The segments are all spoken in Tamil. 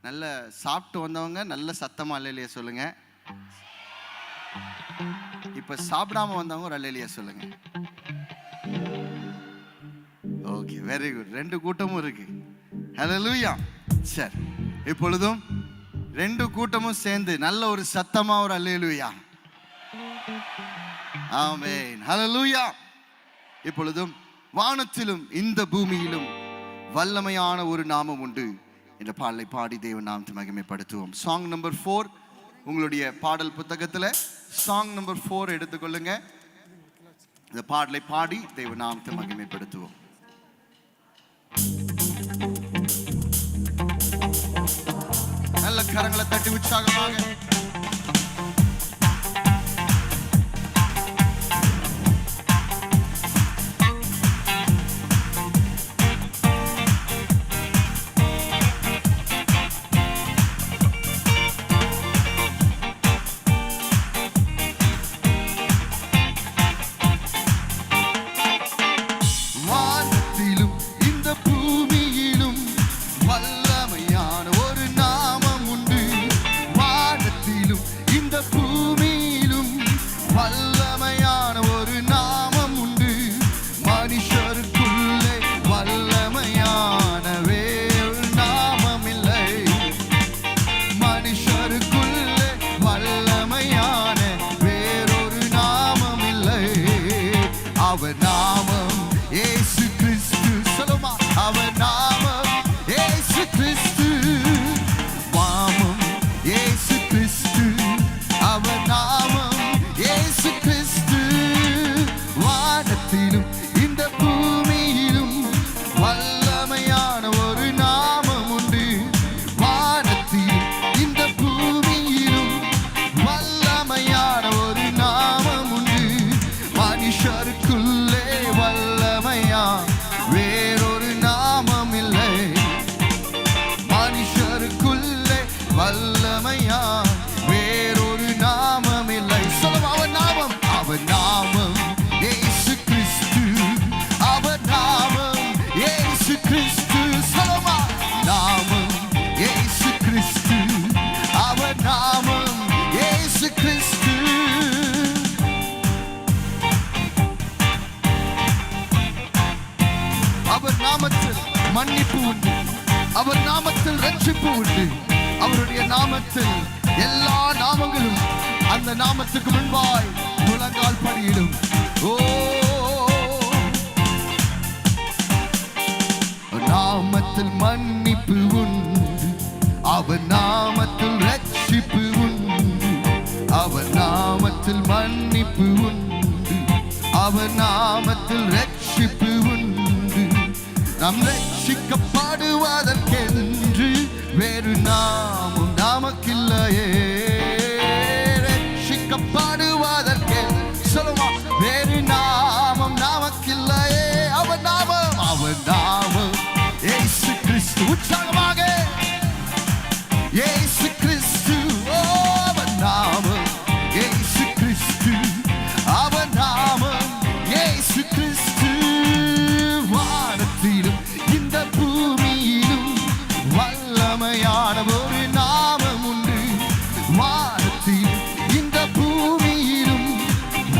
நல்ல சாப்பிட்டு வந்தவங்க நல்ல சத்தமா அல்லேலூயா சொல்லுங்க. இப்ப சாப்பிடாம வந்தவங்க ஒரு அல்லேலூயா சொல்லுங்க. Okay, very good. 2 கூட்டமும் இருக்கு. ஹல்லேலூயா. சரி, இப்பொழுதும் 2 கூட்டமும் சேர்ந்து நல்ல ஒரு சத்தமா ஒரு அல்லேலூயா. ஆமென். ஹல்லேலூயா. இப்பொழுதும் வானத்திலும் இந்த பூமியிலும் வல்லமையான ஒரு நாமம் உண்டு என்ற பாடலை பாடி தேவன் நாமத்தை மகிமைப்படுத்துவோம். சாங் நம்பர் 4 உங்களுடைய பாடல் புத்தகத்தில் சாங் நம்பர் 4 எடுத்துக்கொள்ளுங்க. இந்த பாடலை பாடி தேவன் நாமத்தை மகிமைப்படுத்துவோம். நல்ல கரங்களை தட்டி உற்சாகமாக மன்னிப்பு உண்டு, அவர் நாமத்தில் ரட்சிப்பு உண்டு. அவருடைய நாமத்தில் எல்லா நாமங்களும் அந்த நாமத்துக்கு முன்பாய் முழங்கால் படியிடும். ஓ, நாமத்தில் மன்னிப்பு உண்டு, அவர் நாமத்தில் ரட்சிப்பு உண்டு. அவர் நாமத்தில் மன்னிப்பு உண்டு, அவர் நாமத்தில் ரட்சிப்பு உண்டு. நாம் ரட்சிக்கப்படுவதற்கென்று வேறு நாமம் நமக்கில்லையே. ரட்சிக்கப்படுவதற்கு சொல்லுமா, வேறு நாமம் நமக்கில்லையே. அவர் நாமம், அவர் நாமம் இயேசு கிறிஸ்து. உற்சாகமாக இயேசு கிறிஸ்து. ஓ, அவர் நாமம் இயேசு கிறிஸ்து. அவர் நாமம் இயேசு கிறிஸ்து. வானத்திலும் இந்த பூமியிலும் வல்லமையான ஒரு நாமம் உண்டு. வானத்திலும் இந்த பூமியிலும்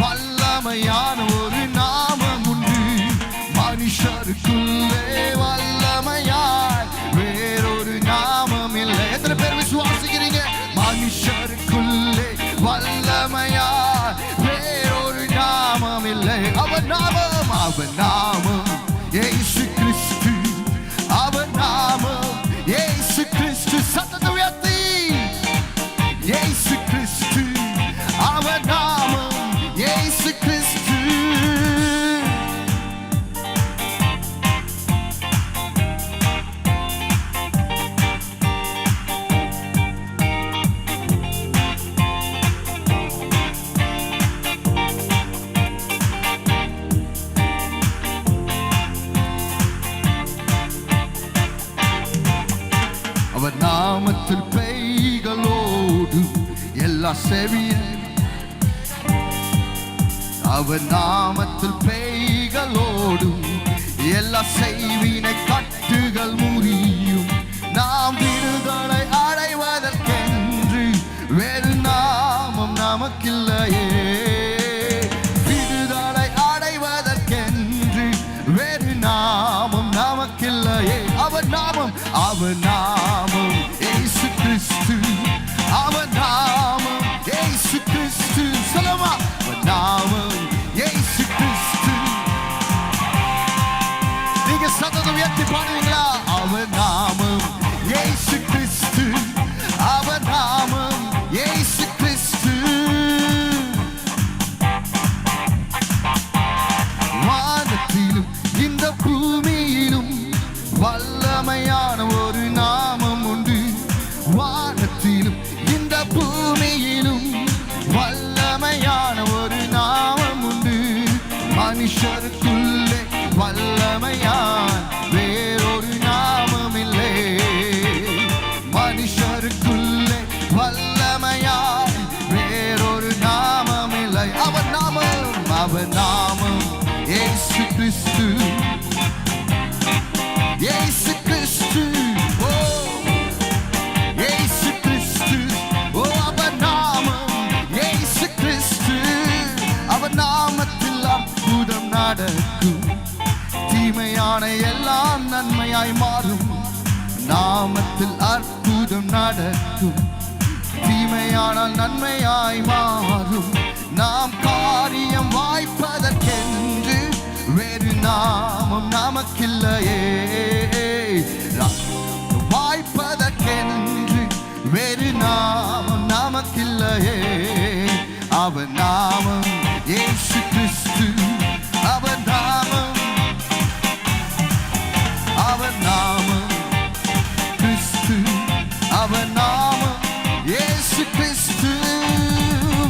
வல்லமையான ஒரு நாமம் உண்டு. மனுஷருக்குள்ளே வல்லமையாய் வேறொரு நாமம் இல்லை. எத்தனை பேர் விசுவாசிக்கிறீங்க? மனுஷருக்குள்ளே வல்லமையாய் வேறொரு நாமம் இல்லை. அவர் நாமம், அவர் நாமம் இயேசு கிறிஸ்து. அவர் நாமம் இயேசு கிறிஸ்து. சத்தத்தை உயர்த்தி இயேசு கிறிஸ்து. அவர் நாமம் இயேசு கிறிஸ்து. அவர் நாமத்தில் பெய்களோடு எல்லா செவியில். அவர் நாமத்தில் பெய்களோடும் எல்லா செய்வினை கட்டுகள் முறியும். நாம் விடுதலை அவர் நாமம், அவர் நாமம் இயேசு கிறிஸ்து, அவர் நாமம் இயேசு கிறிஸ்து. சொல்லுமா, அவர் நாமம் இயேசு கிறிஸ்து. நீங்க சத்தத்தை உயர்த்தி பாடுவீங்களா? அவர் நாமம் இயேசு கிறிஸ்து, அவர் நாமம் இயேசு கிறிஸ்து. வானத்திலும் இந்த பூமியிலும் வல்லமையான ஒரு நாமம் உண்டு. வானத்திலும் இந்த பூமியிலும் வல்லமையான ஒரு நாமம் உண்டு. மனுஷருக்குள்ளே வல்லமையான் வேறொரு நாமம் இல்லை. மனுஷருக்குள்ளே வல்லமையான் வேறொரு நாமம் இல்லை. அவர் நாமம், அவர் நாமம் இயேசு கிறிஸ்து, இயேசு கிறிஸ்து. ஓ இயேசு கிறிஸ்து, ஓ அவர் நாமம் இயேசு கிறிஸ்து. அவர் நாமத்தில் அற்புதம் நடக்கும், தீமையான எல்லாம் நன்மையாய் மாறும். நாமத்தில் அற்புதம் நடக்கும், தீமையானால் நன்மையாய் மாறும். நாம் காரியம் வாய்ப்பதற்கென்று வேறு நாமம் நமக்கில்லையே. வாய்ப்பதற்கென்று வேறு நாமம் நமக்கில்லையே. அவர் நாமம் இயேசு கிறிஸ்து, அவர் நாமம், அவர் நாமம் கிறிஸ்து, அவர் நாமம் இயேசு கிறிஸ்து.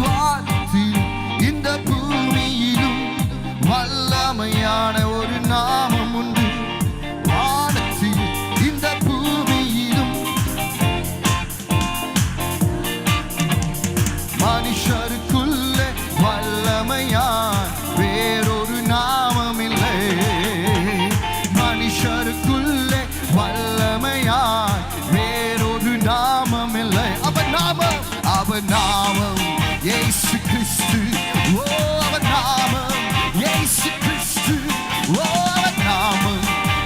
வானத்தில் இந்த பூமியிலும் வல்லமையான ஒரு நாமம் உண்டு. வானத்தில் இந்த பூமியிலும் மனுஷருக்குள்ளே வல்லமையான் வேறொரு நாமம் இல்லை. மனுஷருக்குள்ளே வல்லமையான் வேறொரு நாமம் இல்லை. அவர் நாமம், அவர் நாமம் இயேசு கிறிஸ்து. ஓ அவர் நாமம் இயேசு கிறிஸ்து, ஓ அவர் நாமம்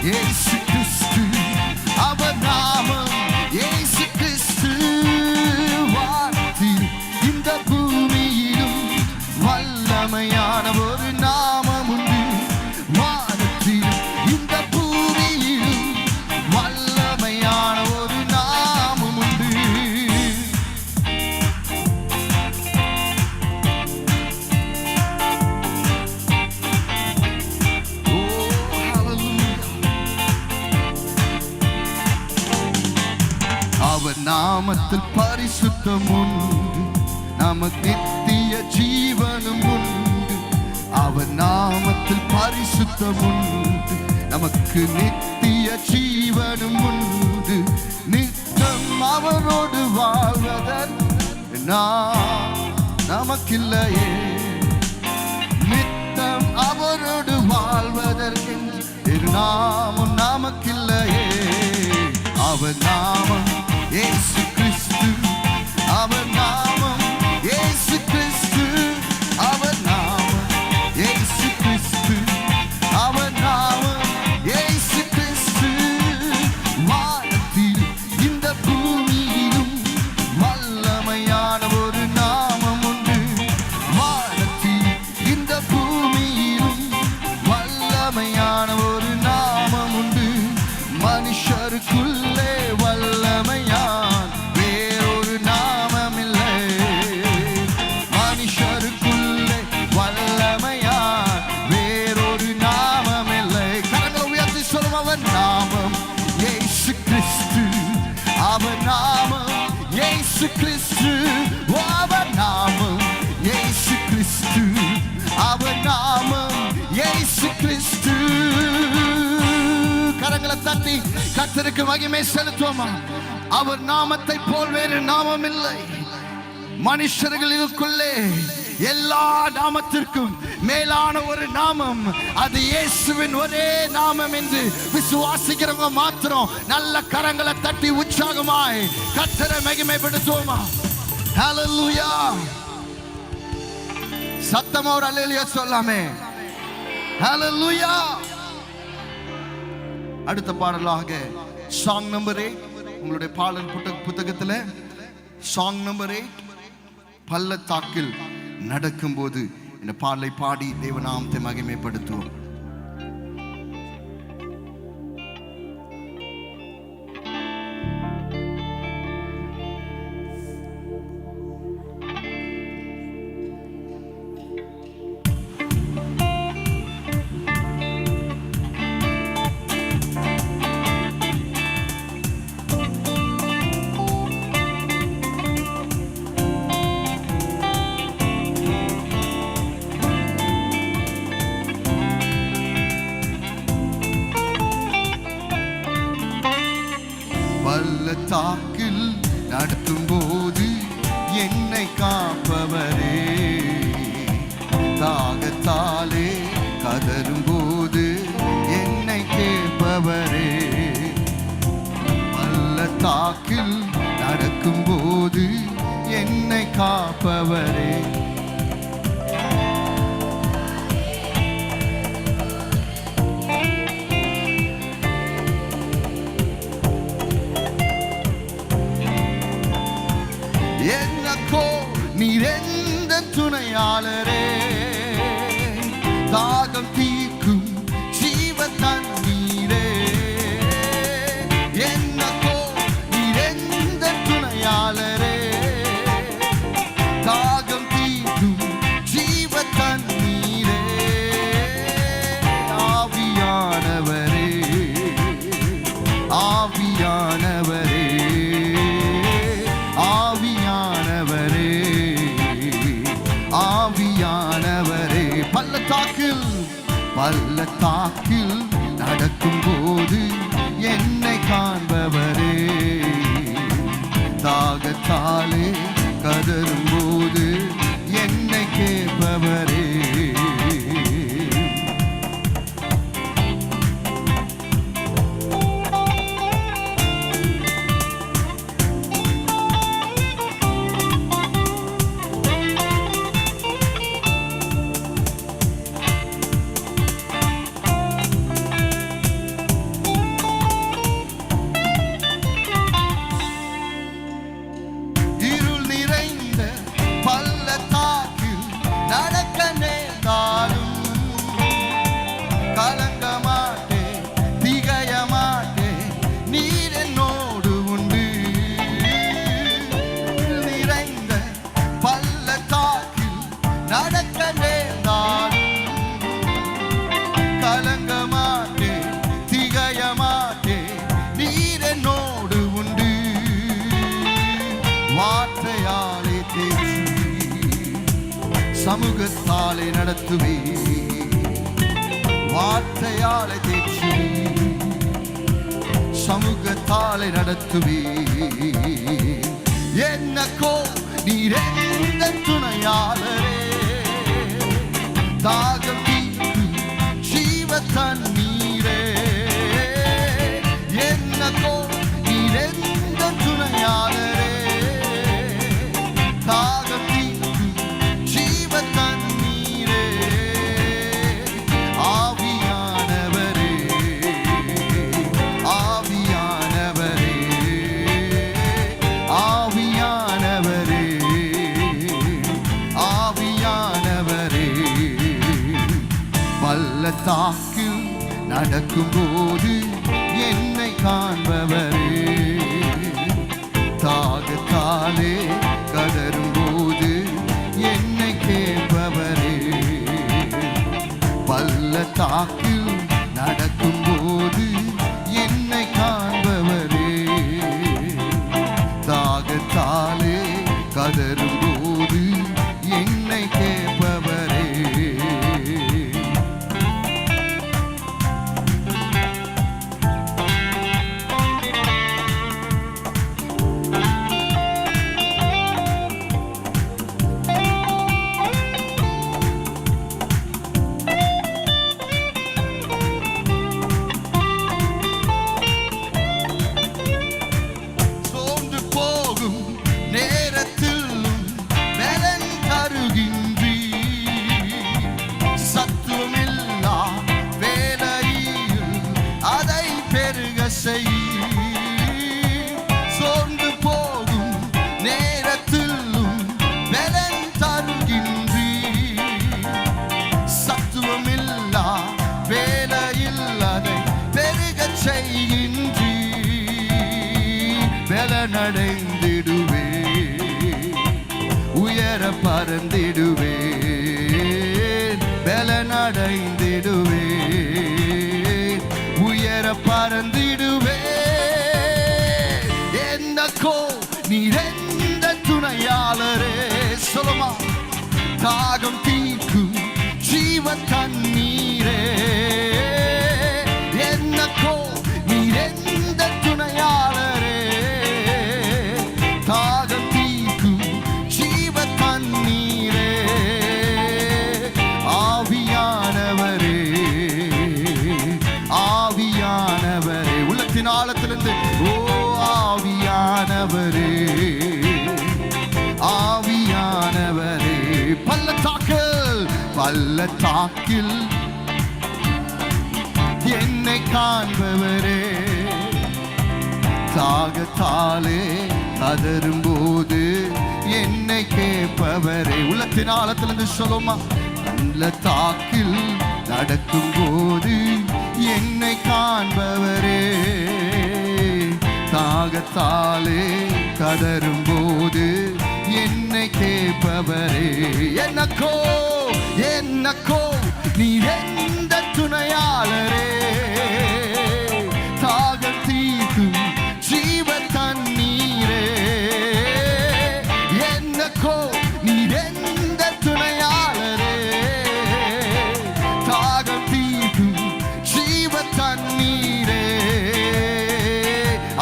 இயேசு கிறிஸ்து, அவர் நாமம் இயேசு கிறிஸ்து. வானத்தில் இந்த பூமியிலும் வல்லமையான ஒரு நாமம் உண்டு. வானத்தில் இந்த பூமியிலும் வல்லமையான ஒரு நாமம் உண்டு. அவர் நாமத்தில் பரிசுத்தம் உண்டு, நமக்கு நித்திய ஜீவனும் உண்டு. அவர் நாமத்தில் பரிசுத்தம் உண்டு, நமக்கு நித்திய ஜீவனும் உண்டு. நித்தம் அவரோடு வாழ்வதற்கு நமக்கில்லையே. நித்தம் அவரோடு வாழ்வதற்கு நாமம் நமக்கில்லையே. அவர் நாமம் இயேசு கிறிஸ்து, அவர் நாமம் இயேசு கிறிஸ்து, அவர் நாமம் இயேசு கிறிஸ்து, அவர் நாமம் இயேசு கிறிஸ்து. வானத்தில் இந்த பூமியிலும் வல்லமையான ஒரு நாமம் உண்டு. வானத்தில் இந்த பூமியிலும் வல்லமையான ஒரு நாமம் உண்டு. மனுஷருக்குள்ளே வல்லமையான் வேறொரு நாமம் இல்லை. மனுஷருக்குள்ளே வல்லமையான் வேறொரு நாமம் இல்லை. கரங்களை உயர்த்தி சொல்லும், அவர் நாமம் இயேசு கிறிஸ்து, அவர் நாமம் இயேசு கிறிஸ்து, அவர் நாமம் இயேசு கிறிஸ்து, அவர் நாமம் இயேசு கிறிஸ்து. கரங்களை தட்டி கர்த்தருக்கு மகிமை செலுத்துவோமா? அவர் நாமத்தை போல் வேறு நாமம் இல்லை. மனுஷர்களுக்குள்ளே எல்லா நாமத்திற்கும் மேலான ஒரு நாமம், அது இயேசுவின் ஒரே நாமம் என்று விசுவாசிக்கிறவங்க மாத்திரம் நல்ல கரங்களை தட்டி உற்சாகமாய் கர்த்தரை மகிமைப்படுத்துவோமா? ஹல்லேலூயா! சத்தமா ஒரு அல்லேலூயா சொல்லாமே. ஹல்லேலூயா! அடுத்த பாடலாக சாங் நம்பர் 8, உங்களுடைய பாடல் புத்தகத்தில் சாங் நம்பர் 8, பள்ளத்தாக்கில் நடக்கும்போது இந்த பாடலை பாடி தேவநாமத்தை மகிமைப்படுத்துவோம். பள்ளத்தாக்கில் நடத்தும்போது என்னை காப்பவரே, தாகத்தாலே கதறும்போது என்னை கேட்பவரே. பள்ளத்தாக்கில் நடக்கும்போது என்னை காப்பவரே, என்னக்கோ நீரெந்த துணையாளரே, தாகம் தீர்க்கும் ஜீவ தண்ணீரே. என்னக்கோ நீரெந்த துணையாளரே, தாகம் தீர்க்கும் ஜீவ தண்ணீரே. ஆவியானவரே, ஆவியானவரே, ஆவியானவரே, ஆவியானவரே. பள்ளத்தாக்கில் பள்ளத்தாக்கில் நடக்கும்போது என்னை காண்பவரே, தாகத்தாலே கதறும்போது என்னை கேட்பவரே. சமூகத்தாலே நடத்துவே, வார்த்தையாலே தேற்றுவே, சமூகத்தாலே நடத்துவே. என்னக்கோ நீரெந்த துணையாளரே, தாகம் தீர்க்கும் ஜீவ தண்ணீரே. என்னக்கோ நீரெந்த துணையாளரே, தாகம் தீர்க்கும் ஜீவ தண்ணீரே. ஆவியானவரே, ஆவியானவரே, ஆவியானவரே, ஆவியானவரே. பள்ளத்தாக்கில் நடக்கும்போது என்னை காண்பவரே, தாகத்தாலே கதறும்போது என்னை கேட்பவரே. பள்ளத்தாக்கில் நடக்கும்போது என்னை காண்பவரே, தாகத்தாலே கதறும்போது என்னை கேட்பவரே. பலனடைந்திடுவே, உயர பறந்திடுவே, பலனடைந்திடுவே, உயர பறந்திடுவே. என்னக்கோ நீரெந்த துணையாளரே, சொல்லுமா, தாகம் தீர்க்கும் ஜீவ தண்ணீரே. என்னக்கோ நீரெந்த துணையாளரே, தாகம் தீர்க்கும் ஜீவ தண்ணீரே. ஆவியானவரே, ஆவியானவரே, உள்ளத்தின் ஆழத்திலிருந்து ஓ ஆவியானவரே, ஆவியானவரே. பள்ளத்தாக்கில் பள்ளத்தாக்கில் என்னை காண்பவரே, தாகத்தாலே கதரும் போது என்னை கேட்பவரே. உள்ளத்தின் ஆழத்திலிருந்து சொல்லுமா, பள்ளத்தாக்கில் நடக்கும் போது என்னை காண்பவரே, தாகத்தாலே கதரும் போது என்னை கேட்பவரே. என்னக்கோ என்னக்கோ நீரெந்த துணையாளரே, தாகம் தீர்க்கும் ஜீவ தண்ணீரே. என்னக்கோ நீரெந்த துணையாளரே, தாகம் தீர்க்கும் ஜீவ தண்ணீரே.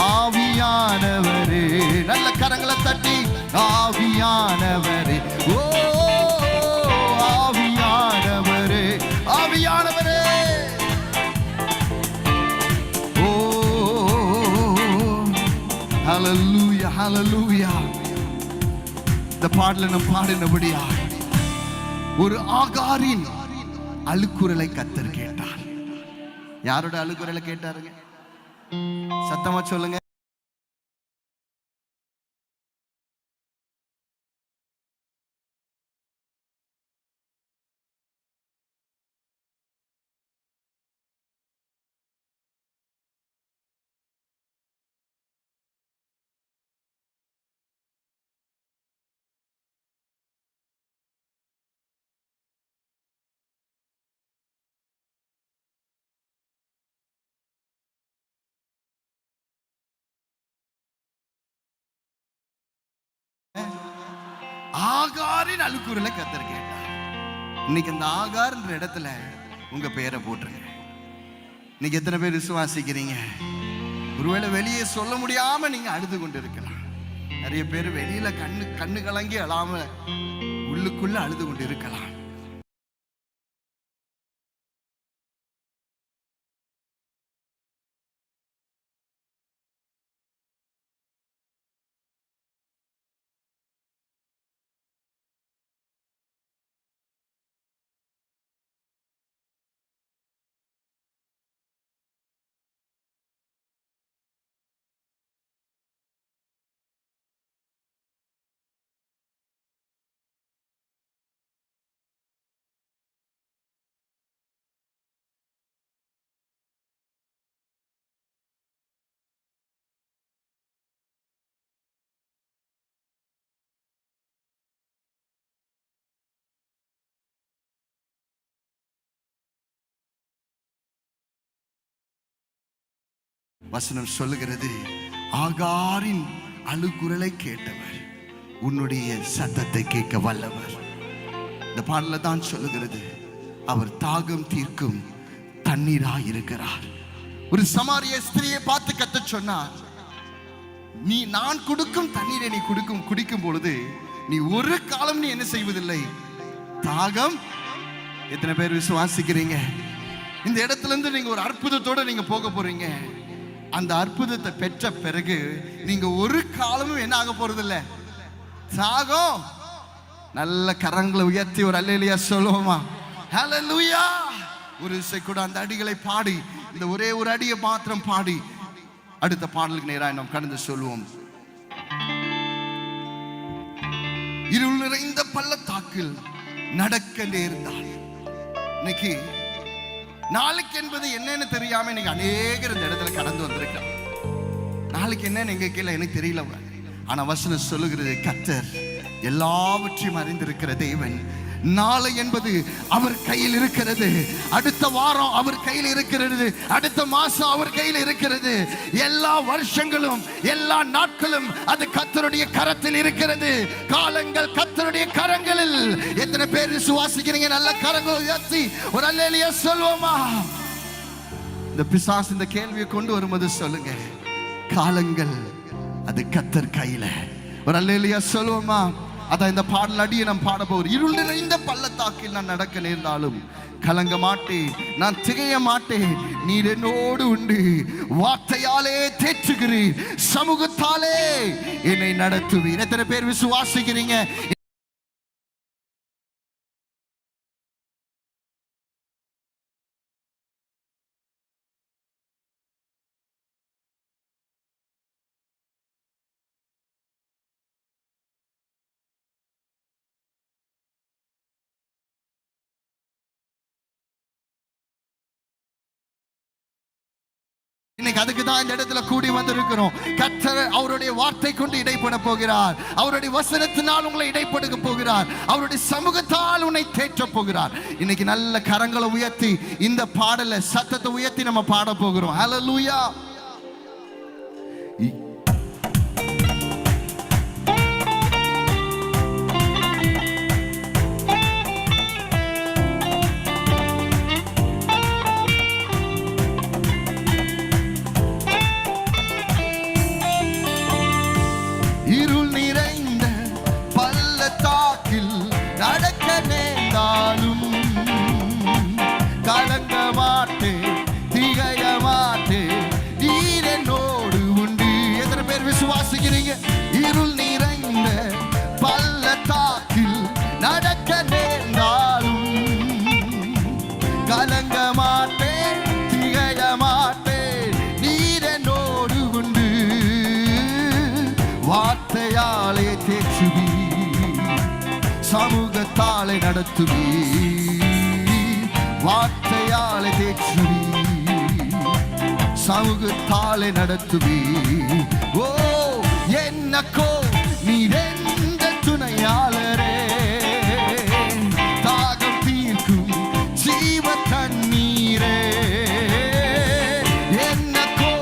ஆவியானவரே, நல்ல கரங்களை தட்டி ஆவியானவரே, ஓ ஆவியானவரே, ஆவியானவரே, ஓ ஹல்லேலூயா, ஹல்லேலூயா. இந்த பாடலை நாம் பாடினபடியா ஒரு ஆகாரின் அழுக்குரலை கர்த்தர் கேட்டார். யாரோட அழுக்குரலை கேட்டாருங்க? சத்தமா சொல்லுங்க. ஆகாரின் அழுக்குரலை கர்த்தர் கேட்டார். இன்னைக்கு அந்த ஆகார்ன்ற இடத்துல உங்க பெயரை போட்டுருங்க. இன்னைக்கு எத்தனை பேர் விசுவாசிக்கிறீங்க? ஒருவேளை வெளியே சொல்ல முடியாம நீங்க அழுது கொண்டு இருக்கலாம். நிறைய பேர் வெளியில கண்ணு கலங்கி அழாம உள்ளுக்குள்ள அழுது கொண்டு இருக்கலாம். வசனம் சொல்லுகிறது, ஆகாரின் அழுகுரலை கேட்டவர் உன்னுடைய சத்தத்தை கேட்க வல்லவர். இந்த பாடல தான் சொல்லுகிறது, அவர் தாகம் தீர்க்கும் தண்ணீராய் இருக்கிறார். ஒரு சமாரிய ஸ்திரியை பார்த்து கர்த்தர் சொன்னார், நீ நான் கொடுக்கும் தண்ணீரை நீ குடிக்கும் பொழுது நீ ஒரு காலம் நீ என்ன செய்வதில்லை, தாகம். எத்தனை பேர் விசுவாசிக்கிறீங்க? இந்த இடத்துல இருந்து நீங்க ஒரு அற்புதத்தோட நீங்க போக போறீங்க. அந்த அற்புதத்தை பெற்ற பிறகு நீங்க ஒரு காலமும் என்ன ஆக போறது இல்ல, தாகம். நல்ல கரங்களை உயர்த்தி ஒரு அல்லேலூயா சொல்லுவோமா? ஹல்லேலூயா. ஒரு இசை கூட அந்த அடிகளை பாடி, இந்த ஒரே ஒரு அடியை மாத்திரம் பாடி அடுத்த பாடலுக்கு நேராக நாம் கடந்து சொல்லுவோம். இருள் நிறைந்த பள்ளத்தாக்கில் நடக்க நேர்ந்தால், இன்னைக்கு நாளைக்கு என்பது என்னன்னு தெரியாம இன்னைக்கு அநேகர் இந்த இடத்துல கடந்து வந்திருக்கலாம். நாளைக்கு என்னன்னு எங்க கீழே எனக்கு தெரியல. ஆனா வசனம் சொல்லுகிறது, கர்த்தர் எல்லாவற்றையும் அறிந்திருக்கிற தேவன். நாளை என்பது அவர் கையில் இருக்கிறது. அடுத்த வாரம் அவர் கையில் இருக்கிறது. அடுத்த மாசம் அவர் கையில் இருக்கிறது. எல்லா வருஷங்களும் எல்லா நாட்களும் அது கர்த்தருடைய கரத்தில் இருக்கிறது. காலங்கள் கர்த்தருடைய கரங்களில். எத்தனை பேர் விசுவாசிக்கிறீங்க? நல்ல கரங்கள் உயர்த்தி ஒரு அல்லேலூயா சொல்வோமா? இந்த பிசாசு இந்த கேள்வியை கொண்டு வரும்போது சொல்லுங்க, காலங்கள் அது கர்த்தர் கையில. ஒரு அல்லேலூயா சொல்வோமா? அதான் இந்த பாடல் அடியை நாம் பாட போகிறோம். இருள் நிறைந்த பள்ளத்தாக்கில் நான் நடக்க நேர்ந்தாலும் கலங்க மாட்டேன், நான் திகைய மாட்டேன். நீர் என்னோடு உண்டு, வார்த்தையாலே தேற்றுகிறீர், சமூகத்தாலே என்னை நடத்துவீர். எத்தனை பேர் விசுவாசிக்கிறீங்க? இன்னைக்கு அதுக்கு தான் இந்த இடத்துல கூடி வந்திருக்கிறோம். கர்த்தர் அவருடைய வார்த்தை கொண்டு இடைப்பட போகிறார். அவருடைய வசனத்தினால் உங்களை இடைப்படுத்த போகிறார். அவருடைய சமூகத்தால் உன்னை தேற்ற போகிறார். இன்னைக்கு நல்ல கரங்களை உயர்த்தி இந்த பாடலை சத்தத்தை உயர்த்தி நம்ம பாட போகிறோம். ஹல்லேலூயா. இருள் நிறைந்த பள்ளத்தாக்கில் நடக்க நேர்ந்தாலும் கலங்க மாட்டேன், திகைய மாட்டேன். நீர் என்னோடு உண்டு, வார்த்தையாலே தேற்றுவீர், சமூகத்தாலே நடத்துவீர். வார்த்தையாலே தேற்றுவீர், சமூகத்தாலே நடத்துவீர். ஓ என்னக்கோ நீர் எந்த துணையாளரே, தாகம் தீர்க்கும் ஜீவ தண்ணீரே. என்னக்கோ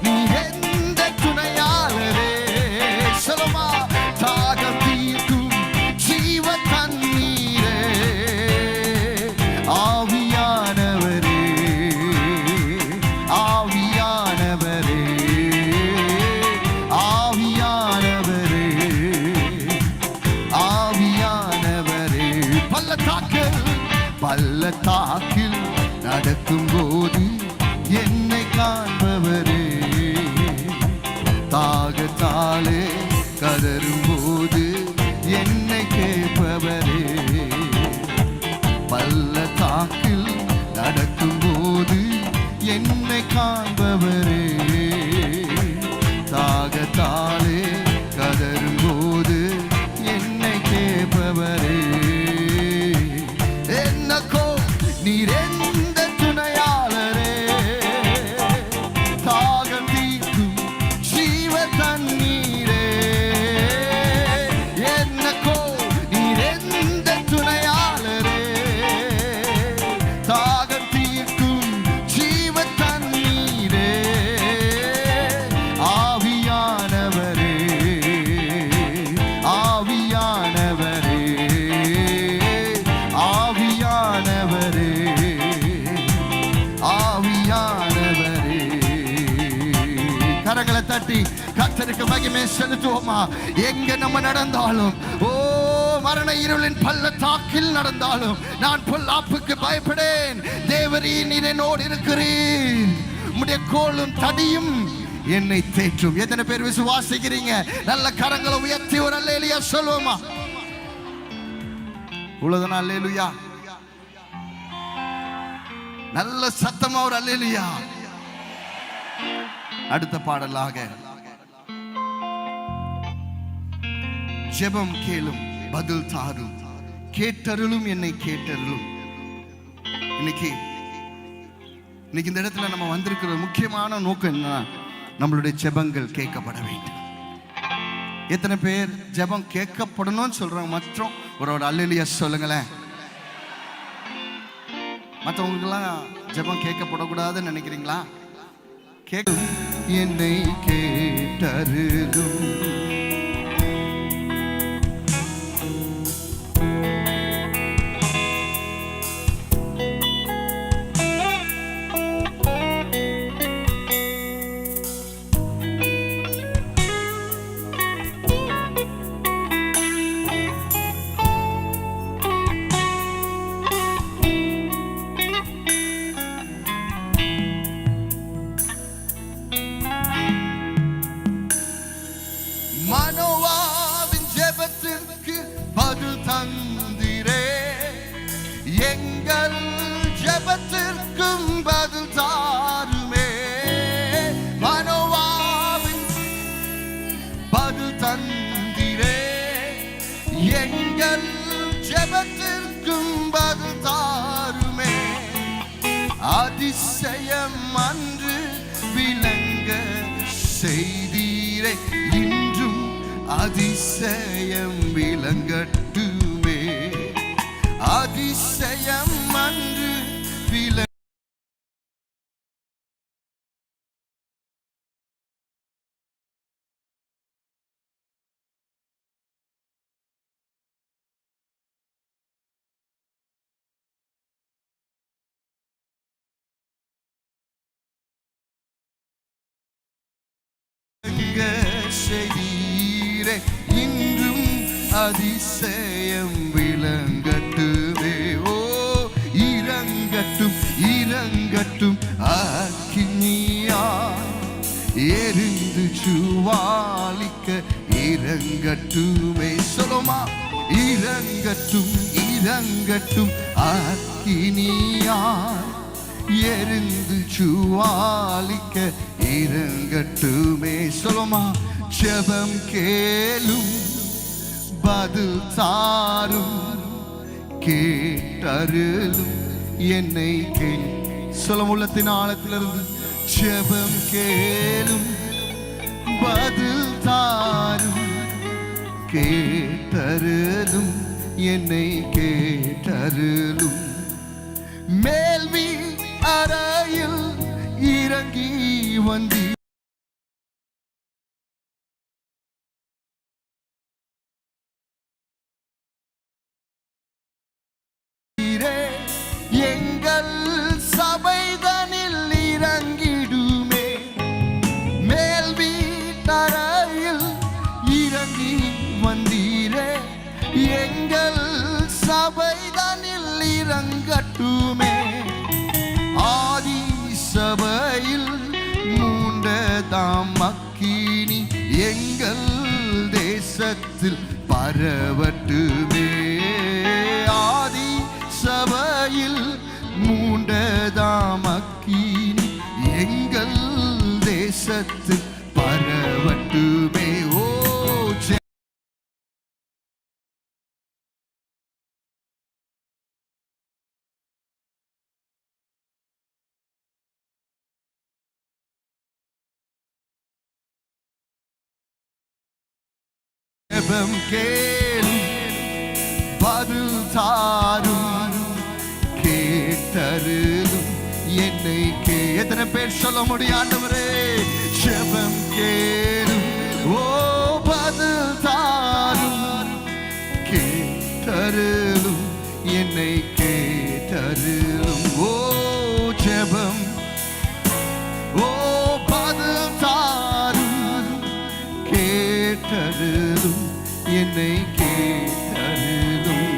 நீர் எந்த துணையாளரே, சொல்லுமா, தாகம் தீர்க்கும் ஜீவ தண்ணீரே. ஆவியானவரே, ஆவியானவரே, பள்ளத்தாக்கில் நடக்கும் போது என்னை காண்பவரே, தாகத்தாலே கதரும் போது என்னை கேட்பவரே. பள்ளத்தாக்கில் நடக்கும் போது என்னை காண்பவரே, தாகத்தாலே கதரும் போது என்னை கேட்பவரே. நீர் எந்த துணையாளரே, தாகம் தீர்க்கும் ஜீவ தண்ணீரே. என்னக்கோ நீர் எந்த துணையாளரே, தாகம் தீர்க்கும் ஜீவ தண்ணீரே. ஆவியானவரே, ஆவியானவரே, ஆவியானவரே, ஆவியானவரே. கரங்களை தட்டி கர்த்தருக்கு மகிமை செலுத்துவோமா? எங்க நம்ம நடந்தாலும், ஓ மரண இருளின் பள்ளத்தாக்கில் நடந்தாலும் நான் பொல்லாப்புக்கு பயப்படேன். தேவரீர் நீர் என்னோடு இருக்கிறீர், உம்முடைய கோலும் தடியும் என்னை தேற்றும். எத்தனை பேர் விசுவாசிக்கிறீங்க? நல்ல கரங்களை உயர்த்தி ஒரு அல்லேலூயா சொல்லுவோமா? உள்ளதனா அல்லேலூயா. நல்ல சத்தமா ஒரு அல்லேலூயா. அடுத்த பாடலாக ஜெபம் கேளும் பதில் தாரும், கேட்டருளும் என்னை கேட்டருளும். இன்னைக்கு இந்த இடத்துல நம்ம வந்திருக்கிற முக்கியமான நோக்கம் என்ன? நம்மளுடைய ஜெபங்கள் கேட்கப்பட வேண்டும். எத்தனை பேர் ஜெபம் கேட்கப்படணும்னு சொல்றாங்க? மற்றும் ஒரு அல்லேலூயா சொல்லுங்களேன். மற்றவங்களுக்கெல்லாம் ஜெபம் கேட்கப்படக்கூடாதுன்னு நினைக்கிறீங்களா? கேட்கும் என்னை கேட்டருளும். மனோவாவின் ஜெபத்திற்கு பதில் தந்திரே, எங்கள் ஜெபத்திற்கும் பதில் தாருமே. மனோவாவின் பதில் தந்திரே, எங்கள் ஜெபத்திற்கும் பதில் தாருமே. அதிசயம் அன்று விளங்க செய்தீரே, இன்றும் அதிசயம் விளங்கட்டுமே. அதிசயம் அன்று விளங்க செய்தீரே, இன்றும் அதிசயம் விளங்கட்டுமே. ஓ இறங்கட்டும் இறங்கட்டும் அக்கினியா, எரிந்து சுவாலிக்க இறங்கட்டுமே. சொல்லுமா, இறங்கட்டும் இறங்கட்டும் அக்கினியா, எரிந்து சுவாலிக்க இறங்கட்டுமே. சொல்லுமா, ஜெபம் கேளும் பதில் தாரும், கேட்டருளும் என்னை சொல்லும் உள்ளத்தின் ஆழத்திலிருந்து. ஜெபம் கேளும் பதில் தாரும், கேட்டருளும் என்னை கேட்டருளும். மேல்வி அறையில் இறங்கி வந்து எங்கள் சபைதனில் இறங்கிடுமே. மேல் வீட்டறையில் இறங்கி வந்தீரே, எங்கள் சபைதனில் இறங்கட்டுமே. ஆதி சபையில் மூண்டதாம் அக்கினி எங்கள் தேசத்தில் பரவட்டுமே. ஆதி சபையில் மூண்டதாம் அக்கினி எங்கள் தேசத்தில் பரவட்டுமே. ஓ ஜெபம் கேளும் பதில் தாரும், கேட்டருளும் என்னை எத்தனை பேர் சொல்ல முடியும்? ஆண்டவரே, ஜெபம் கேளும், ஓ பதில் தாரும், கேட்டருளும் என்னை கேட்டருளும். ஓ ஜெபம், ஓ பதில் தாரும், கேட்டருளும் என்னை கேட்டருளும்.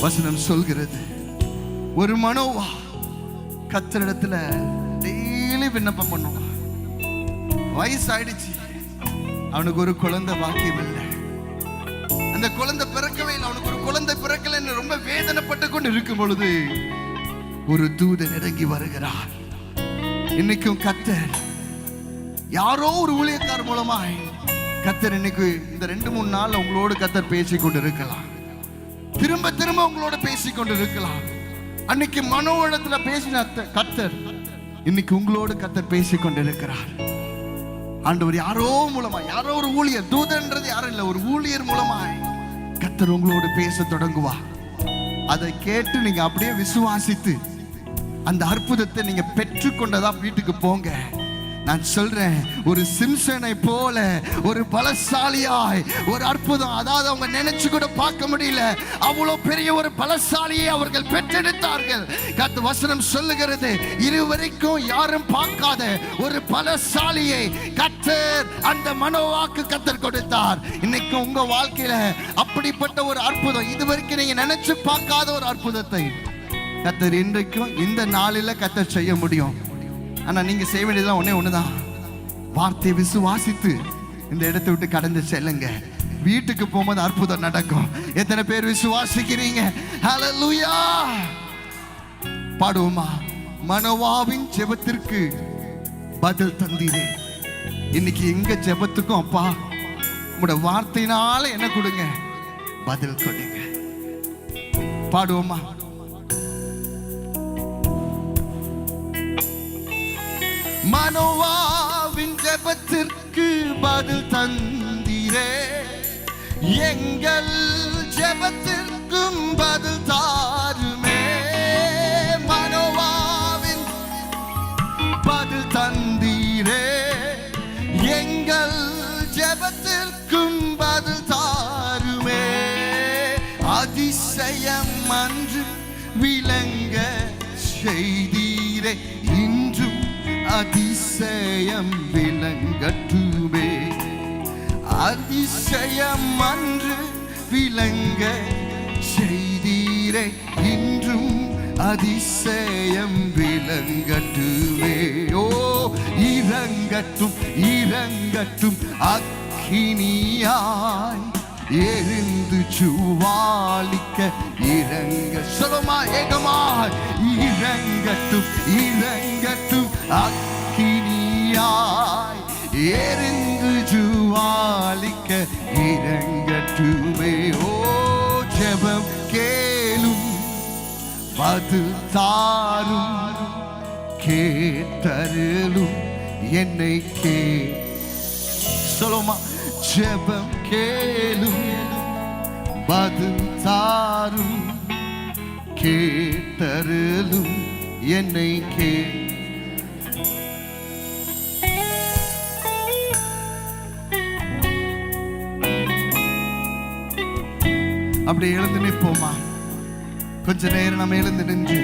வசனம் சொல்கிறது, ஒரு மனோவா கர்த்தரிடத்துல டெய்லி விண்ணப்பம் பண்ணுவான். வயசாயிடுச்சு, அவனுக்கு ஒரு குழந்தை பாக்கியம் இல்லை. அந்த குழந்தை பிறக்கவே இல்லை. அவனுக்கு ஒரு குழந்தை பிறக்கலைன்னு ரொம்ப வேதனைப்பட்டு கொண்டு இருக்கும் பொழுது ஒரு தூதன் இறங்கி வருகிறார். இன்னைக்கும் கர்த்தர் யாரோ ஒரு ஊழியக்காரர் மூலமாய் கர்த்தர் இன்னைக்கு இந்த 2-3 நாள் உங்களோடு கர்த்தர் பேசிக்கொண்டு இருக்கலாம். திரும்ப திரும்ப உங்களோட பேசிக்கொண்டு இருக்கலாம். அன்னைக்கு மனோவளத்துல பேசின கர்த்தர் இன்னைக்கு உங்களோடு கர்த்தர் பேசிக் கொண்டிருக்கிறார். ஆண்டவர் யாரோ மூலமாய், யாரோ ஒரு ஊழியர், தூதன்றது யாரும் இல்லை, ஒரு ஊழியர் மூலமாய் கர்த்தர் உங்களோடு பேச தொடங்குவா. அதை கேட்டு நீங்க அப்படியே விசுவாசித்து அந்த அற்புதத்தை நீங்க பெற்றுக்கொண்டதா வீட்டுக்கு போங்க. நான் சொல்றேன், ஒரு சிம்சனை போல ஒரு பலசாலியாய் ஒரு அற்புதம், அதாவது அவங்க நினைச்சு கூட பார்க்க முடியல, அவ்வளவு பெரிய ஒரு பலசாலியை அவர்கள் பெற்றெடுத்தார்கள். கர்த்தர் வசனம் சொல்லுகிறது, இதுவரைக்கும் யாரும் பார்க்காத ஒரு பலசாலியை கர்த்தர் அந்த மனோவாக்கு கர்த்தர் கொடுத்தார். இன்னைக்கு உங்க வாழ்க்கையில அப்படிப்பட்ட ஒரு அற்புதம், இதுவரைக்கும் நீங்க நினைச்சு பார்க்காத ஒரு அற்புதத்தை கர்த்தர் இன்றைக்கும் இந்த நாளில கர்த்தர் செய்ய முடியும். ஆனா நீங்க செய்ய வேண்டியதுலாம் ஒண்ணே ஒண்ணுதான், வார்த்தையை விசுவாசித்து இந்த இடத்தை விட்டு கடந்து செல்லுங்க. வீட்டுக்கு போகும்போது அற்புதம் நடக்கும். எத்தனை பேர் விசுவாசிக்கிறீங்க? ஹல்லேலூயா. பாடுவோமா? மனோவாவின் ஜெபத்திற்கு பதில் தந்தீரே. இன்னைக்கு எங்க ஜெபத்துக்கும் அப்பா உங்களோட வார்த்தையினால என்ன கொடுங்க, பதில் கொடுங்க. பாடுவோமா? மனோவாவின் ஜெபத்திற்கு பதில் தந்தீரே, எங்கள் ஜெபத்திற்கும் பதில் தாருமே. மனோவாவின் பதில் தந்தீரே, எங்கள் ஜெபத்திற்கும் பதில் தாருமே. அதிசயம் அன்று விளங்க செய்தீரே, இன்றும் அதிசயம் விளங்கட்டுமே. அதிசயம் அன்று விளங்க செய்தீரே, இன்றும் அதிசயம் விளங்கட்டுமே. ஓ இறங்கட்டும் இறங்கட்டும் அக்கினியாய் எரிந்து ஜுவாலிக்க இறங்க. சொல்லுமா ஏகமாய், இறங்கட்டும் இறங்கட்டும் அக்கினியாய் எரிந்து ஜுவாலிக்க இறங்கட்டுமே. ஓ ஜெபம் கேளும் பதில் தாரும், கேட்டருளும் என்னை சொல்லுமா? ஜெபம் கேளும் பதில் தாரும், கேட்டருளும் என்னை அப்படி எழுந்து நிற்போமா? கொஞ்ச நேரம் நம்ம எழுந்து நின்று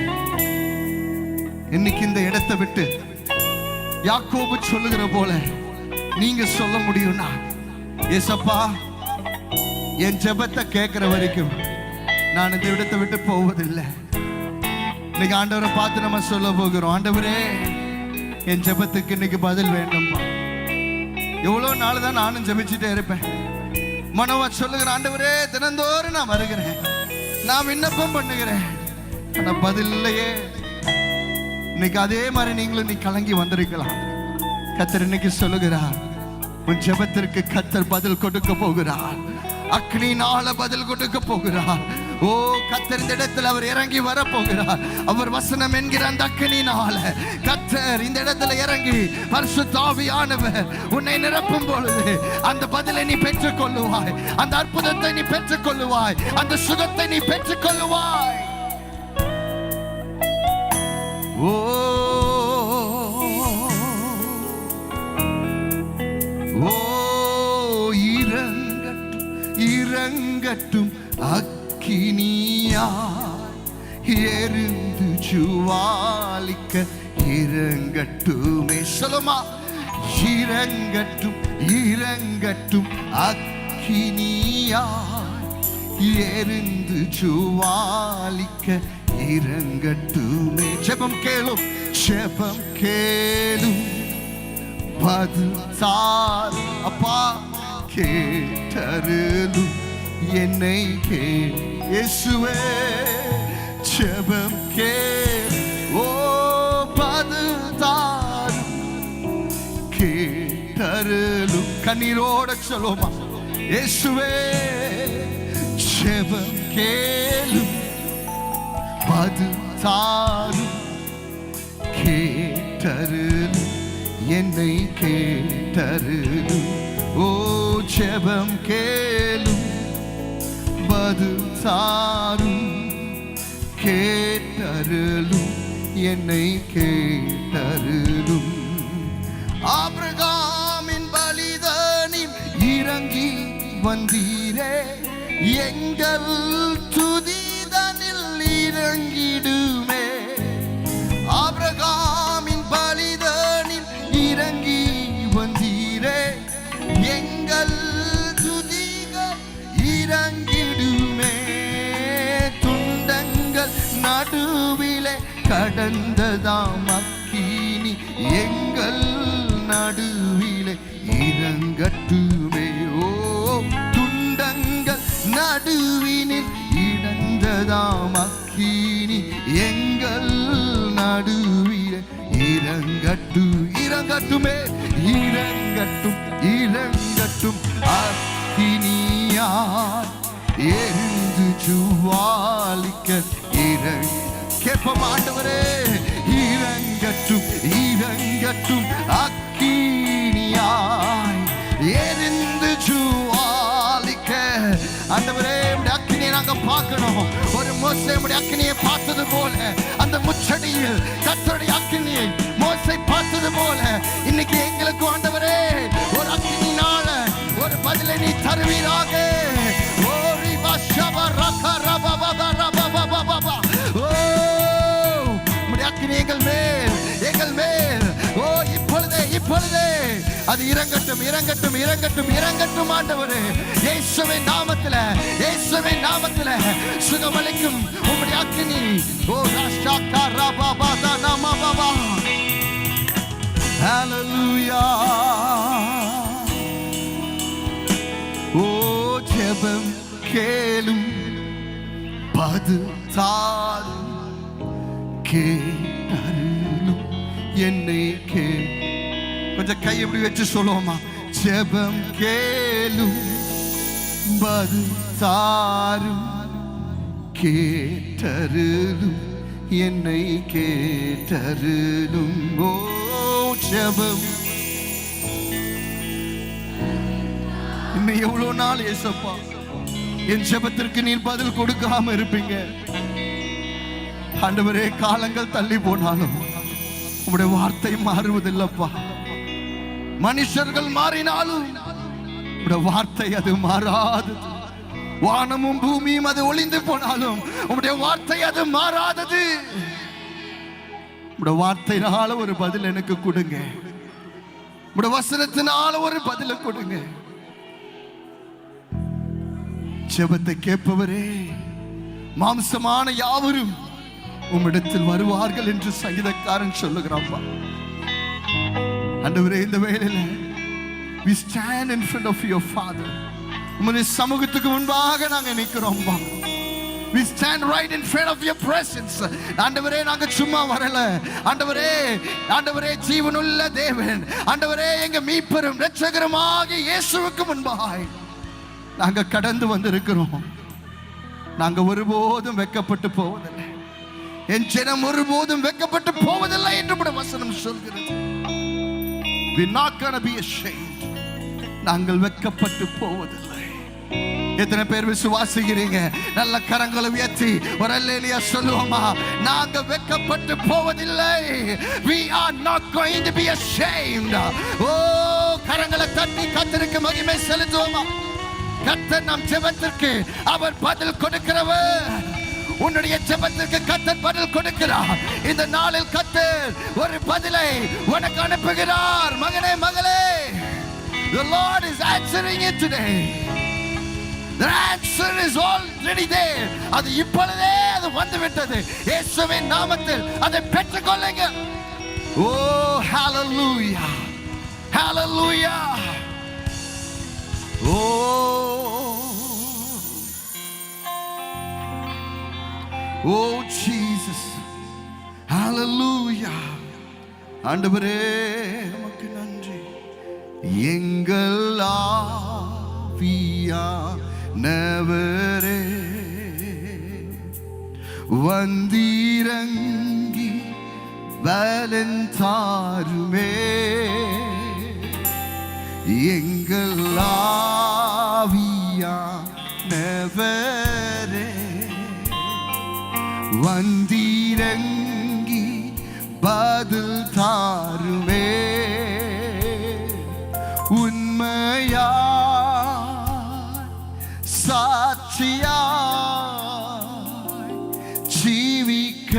இன்னைக்கு இந்த இடத்தை விட்டு யாக்கோபு சொல்லுகிற போல நீங்க சொல்ல முடியும்னா, ஏசப்பா என் ஜெபத்தை கேட்கிற வரைக்கும் நான் இந்த இடத்தை விட்டு போவதில்லை. இன்னைக்கு ஆண்டவரை பார்த்து நம்ம சொல்ல போகிறோம், ஆண்டவரே என் ஜெபத்துக்கு இன்னைக்கு பதில் வேண்டும்பா. எவ்வளவு நாள் தான் நானும் ஜெபிச்சுட்டே இருப்பேன். மனோவா சொல்லுகிற, ஆண்டவரே தினந்தோறும் நான் வருகிறேன், நான் விண்ணப்பம் பண்ணுகிறேன், ஆனா பதில் இல்லையே. இன்னைக்கு அதே மாதிரி நீங்களும் நீ கலங்கி வந்திருக்கலாம். கர்த்தர் இன்னைக்கு சொல்லுகிறார், உன் ஜெபத்திற்கு கர்த்தர் பதில் கொடுக்க போகிறார். அக்னினால பதில் கொடுக்க போகிறார். ஓ கர்த்தர் இந்த இடத்துல அவர் இறங்கி வர போகிறார். அவர் வசனம் என்கிற அந்த அக்னினால கர்த்தர் இந்த இடத்துல இறங்கி பரிசுத்த ஆவியானவர் உன்னை நிரப்பும் பொழுது அந்த பதிலை நீ பெற்றுக் கொள்ளுவாய், அந்த அற்புதத்தை நீ பெற்றுக் கொள்ளுவாய், அந்த சுகத்தை நீ பெற்றுக் கொள்ளுவாய். ஓ ஓ இறங்கட்டும் அக்கினியா எரிந்து ஜுவாலிக்க இறங்கட்டுமே. சொல்லுமா? இறங்கட்டும் இறங்கட்டும் அக்கினியா எரிந்து ஜுவாலிக்க இறங்கட்டுமே. ஜெபம் கேளும் ஜெபம் கேளும் பதில் தாரும் அப்பா, கேட்டருளும் என்னை இயேசுவே. ஜெபம் கேள், ஓ பதில் தாரும், கேட்டருளும். கண்ணீரோட சொல்லுமா? இயேசுவே ஜெபம் கேளும் பதில் தாரும், கேட்டருளும் கேட்டருளும், என்னை கேட்டருளும். ஓ ஜெபம் கேளும், பதில் தாரும், கேட்டருளும், என்னை கேட்டருளும். ஆபிரகாமின் பலிதானில் இறங்கி வந்தீரே, எங்கள் துதிதனில் இறங்கிடுமே. ஆபிரகாமின் பலிதானில் இறங்கி வந்தீரே, எங்கள் துதிகள் இறங்கிடுமே. துண்டங்கள் நடுவிலே கடந்ததாம் அக்கினி, எங்கள் நடுவிலே இறங்கட்டுமே. ஓ துண்டங்கள் நடுவினில் இடந்ததாம் அக்கினி, எங்கள் நடுவிலே இறங்கட்டுமே. இறங்கட்டும், இறங்கட்டும் அக்கினியாய் எரிந்து ஜுவாலிக்க கேட்போம் ஆண்டவரே. இறங்கட்டும், இறங்கட்டும் அக்கினியாய் எரிந்து ஜுவாலிக்க. ஆண்டவரே அக்கினியை நாங்க பார்க்கணும். ஒரு மோசே அக்கினியை பார்த்தது போல, அந்த முச்சடியில் கர்த்தருடைய அக்கினியை மோசே பார்த்தது போல, இன்னைக்கு எங்களுக்கு ஆண்டவரே ஒரு அக்கினினால ஒரு பதிலை நீ தருவீராக. எங்கள் மேல், எங்கள் மேல், ஓ இப்பொழுதே, இப்பொழுதே அது இறங்கட்டும், இறங்கட்டும், இறங்கட்டும், இறங்கட்டும் ஆண்டவரே. இயேசுவின் நாமத்திலே, இயேசுவின் நாமத்திலே சுகமளிக்கும் உம்முடைய அக்கினி. ஓ ராஷ்டாக்கா ராபாபா தானாமா பாபா. ஹல்லேலூயா. ஓ ஜெபம் கேளும், பதில் தாரும், கேட்டருளும், என்னை கொஞ்சம் கை எப்படி வச்சு சொல்லுவோமா? ஜெபம் கேளும், பதில் தாரும், கேட்டருளும், என்னை கேட்டருளும். ஓ ஜெபம். இன்னும் எவ்வளவு நாள் ஏசப்பா என் ஜெபத்திற்கு நீர் பதில் கொடுக்காம இருப்பீங்க? ஆண்டவரே காலங்கள் தள்ளி போனாலும் உம்முடைய வார்த்தை மாறுவதில்லப்பா. மனுஷர்கள் மாறினாலும் உம்முடைய வார்த்தை அது மாறாதது. வானமும் பூமியும் அது ஒளிந்து போனாலும் உம்முடைய வார்த்தை அது மாறாதது. உம்முடைய வார்த்தையினால ஒரு பதில் எனக்கு கொடுங்க. உம்முடைய வசனத்தினால ஒரு பதில கொடுங்க. ஜெபத்தை கேட்பவரே, மாம்சமான யாவரும் உம்மிடத்தில் வருவார்கள் என்று சங்கீதக்காரன் சொல்லுகிறாப்பா. ஆண்டவரே இந்த வேளையில we stand in front of your father. உம்முடைய சமூகத்துக்கு முன்பாக நாங்க நிக்கிறோம்பா. we stand right in front of your presence. ஆண்டவரே நாங்க சும்மா வரல. ஆண்டவரே, ஆண்டவரே ஜீவனுள்ள தேவன், ஆண்டவரே எங்க மீட்பரும் இரட்சகருமாகிய இயேசுவுக்கு முன்பாய் நாங்க கடந்து வந்திருக்கிறோம். நாங்க ஒருபோதும் வெட்கப்பட்டு போவதில்லை. என் ஜனம் ஒருபோதும் வெட்கப்பட்டு போவதில்லை என்று வசனம் சொல்கிறது. We're not gonna be ashamed. நாங்கள் வெட்கப்பட்டு போவதில்லை. எத்தனை பேர் விசுவாசிக்கிறீங்க? நல்ல கரங்களை உயர்த்தி ஒரு அல்லேலூயா சொல்லுவோமா? நாங்க வெட்கப்பட்டு போவதில்லை. We are not going to be ashamed. ஓ கரங்களை தட்டி கர்த்தருக்கு மகிமை செலுத்துவோமா? கர்த்தர் நம் ஜெபத்திற்கு அவர் பதில் கொடுக்கிறவர். உன்னுடைய ஜெபத்திற்கு கர்த்தர் பதில் கொடுக்கிறார். இந்த நாளில் கர்த்தர் ஒரு பதிலை உனக்கு அனுப்புகிறார். மகனே, மகளே, the Lord is answering you today. The answer is already there. அது இப்பொழுதே அது வந்துவிட்டது. இயேசுவின் நாமத்தில் அதை பெற்றுக்கொள்ளுங்க. ஓ hallelujah, hallelujah. Oh Jesus, hallelujah. ஆண்டவரே உமக்கு நன்றி. எங்கள் ஆவியானவரே வந்திறங்கி பலன் தாருமே எங்கள் ஆவியானவரே வந்திறங்கி பதில் தாருமே உண்மையா சாட்சியா ஜீவிக்க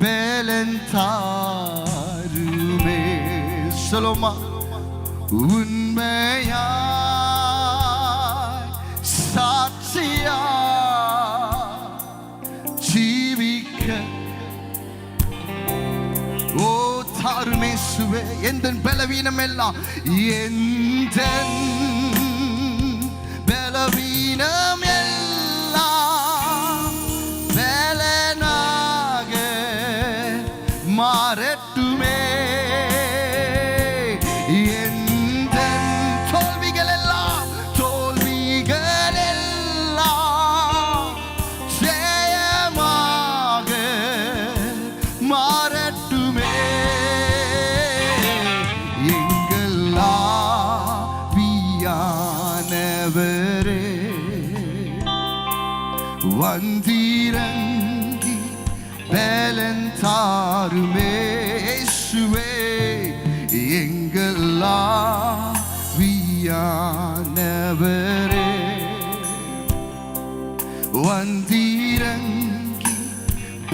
பலன் தாருமே சொல்லுமா உண்மையா சாட்சியா ஜீவிக்க ஓ தாருமே சுவே எந்த பலவீனம் எல்லாம் எந்த பலவீனம் எல்லாம் பலனாக மாறட்டுமே வந்திறங்கி பலன் தாருமே இயேசுவே எங்கள் ஆவியானவரே வந்திறங்கி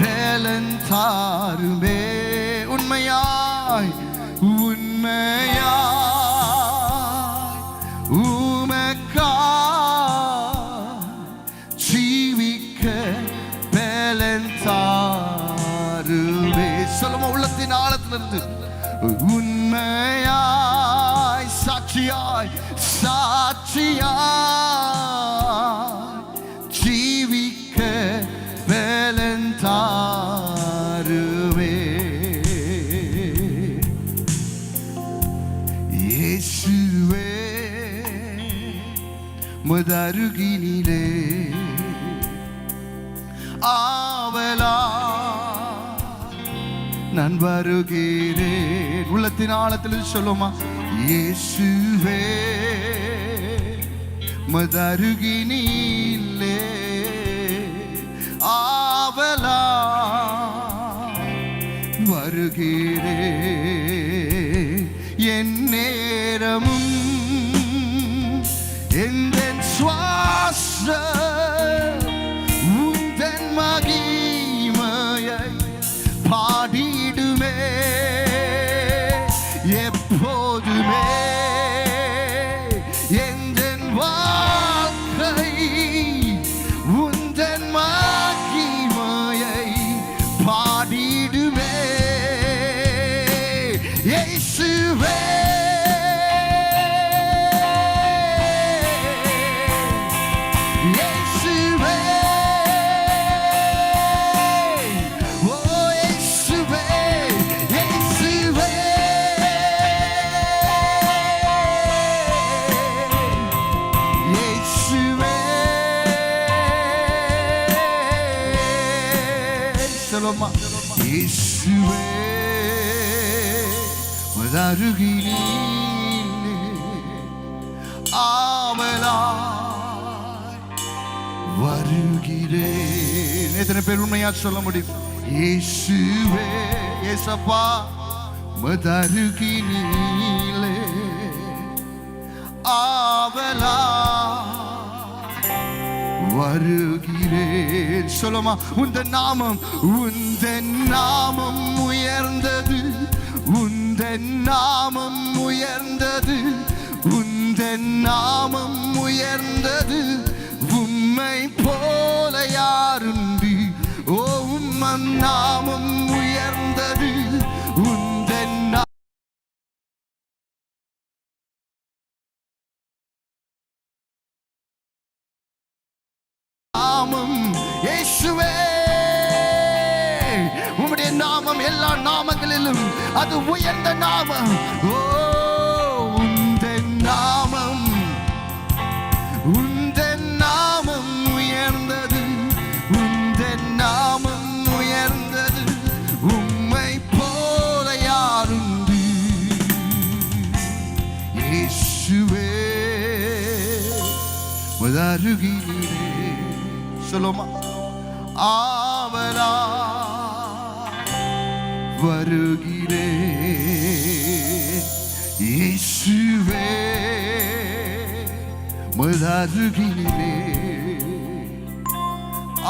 பலன் தாருமே உண்மையாய் உண்மையாய் சொல்லுமா உள்ளத்தின் ஆழத்திலிருந்து உண்மையாய் சாட்சியாய் சாட்சியாய் ஜீவிக்க பலன் தாருமே இயேசுவே முதருகினிலே ஆவலா நான் வருகிறேன் உள்ளத்தின் ஆழத்தில் சொல்லுமா இயேசுவே மதருகினிலே ஆவலா வருகிறேன் என் நேரமும் எந்த சுவாச உந்தன் மகிமையை பாடிடுமே எப்போதுமே எந்தன் வாழ்க்கை உந்தன் மகிமையை பாடிடுமே இயேசுவே இயேசுவே மதருகினிலே ஆவலாய் வருகிறேன். எத்தனை பேர் உண்மையா சொல்ல முடியும்? இயேசுவே இயேசப்பா மதருகினிலே ஆவலாய் வருகிறேன். சொல்லுமா உந்தன் நாமம் உயர்ந்தது, உந்தன் நாமம் உயர்ந்தது, உந்தன் நாமம் உயர்ந்தது. உம்மை போல யாருண்டு? ஓ உம்மன் நாமம் உயர்ந்தது, உந்தன் நாமம் இயேசுவே. உம்முடைய நாமம் எல்லா நாமங்களிலும் அது உயர்ந்த நாமம். ஓ உந்தன் நாமம், உந்தன் நாமம் உயர்ந்தது, உந்தன் நாமம் உயர்ந்தது. உம்மை போல இயேசுவே அருகிலே சொல்லுமா ஆவலா வருகிறே இயேசுவே அருகிலே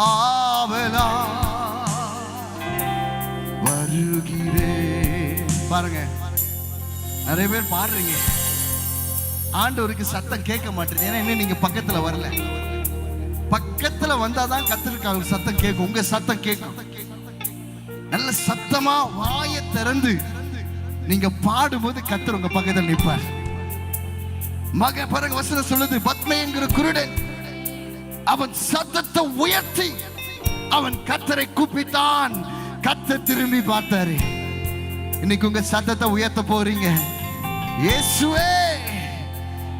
ஆவலா வருகிறே. பாருங்க, நிறைய பேர் பாடுறீங்க, ஆண்டவருக்கு சத்தம் கேட்க மாட்டேங்குது. ஏன்னா இன்னும் நீங்க பக்கத்துல வரல. பக்கத்துல வந்தாதான் கர்த்தருக்கு சத்தம் கேட்கும். உங்க சத்தம் கேட்கும். நல்ல சத்தமா வாயை திறந்து நீங்க பாடும்போது கர்த்தர் உங்க பக்கத்தில் நிற்பார். மக பிறகு வசனம் சொல்லுது, பத்மைங்கிற குருடன் அவன் சத்தத்தை உயர்த்தி அவன் கர்த்தரை கூப்பிட்டான். கர்த்தர் திரும்பி பார்த்தாரு. இன்னைக்கு உங்க சத்தத்தை உயர்த்த போறீங்க. இயேசுவே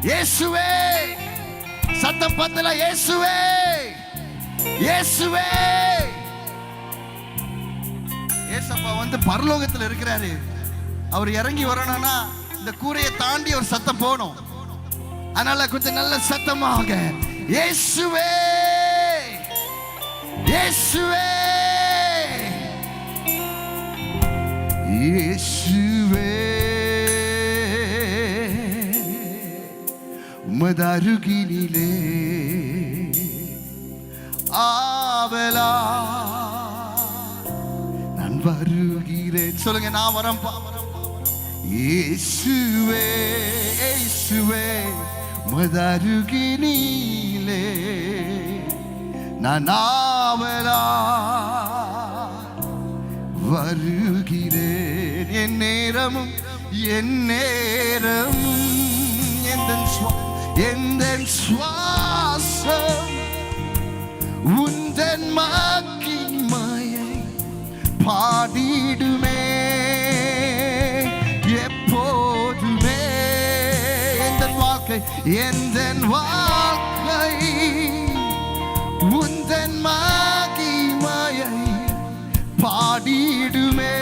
இயேசுவே, சத்தம் பத்தல, இயேசுவே இயேசுவே. ஏசப்பா வந்து பரலோகத்தில் இருக்கிறாரு. அவர் இறங்கி வரணும்னா இந்த கூரையை தாண்டி ஒரு சத்தம் போகணும். அதனால கொஞ்சம் நல்ல சத்தமாக இயேசுவே இயேசுவே இயேசுவே மதருகினிலே ஆவலா நான் வருகிறேன். சொல்லுங்க, நான் வரம்பா. இயேசுவே இயேசுவே மதருகினிலே நான் ஆவலா வருகிறேன். என் நேரமும் எந்தன் சுவாசம் உந்தன் மகிமையை பாடிடுமே எப்போதுமே. எந்தன் வாழ்க்கை உந்தன் மகிமையை பாடிடுமே.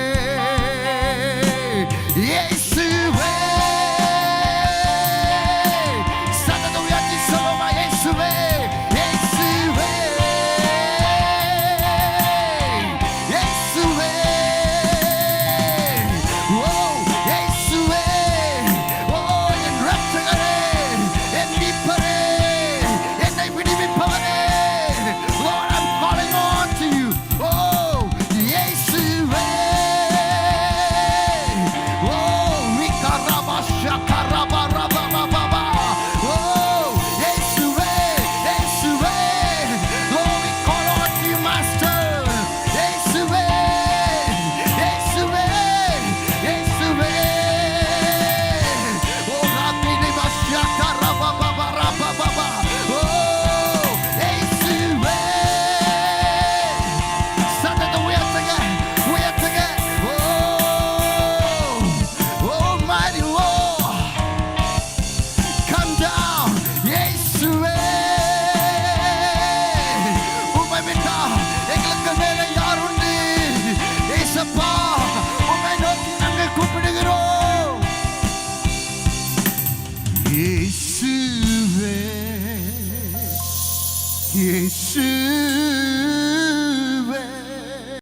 இயேசுவே இயேசுவே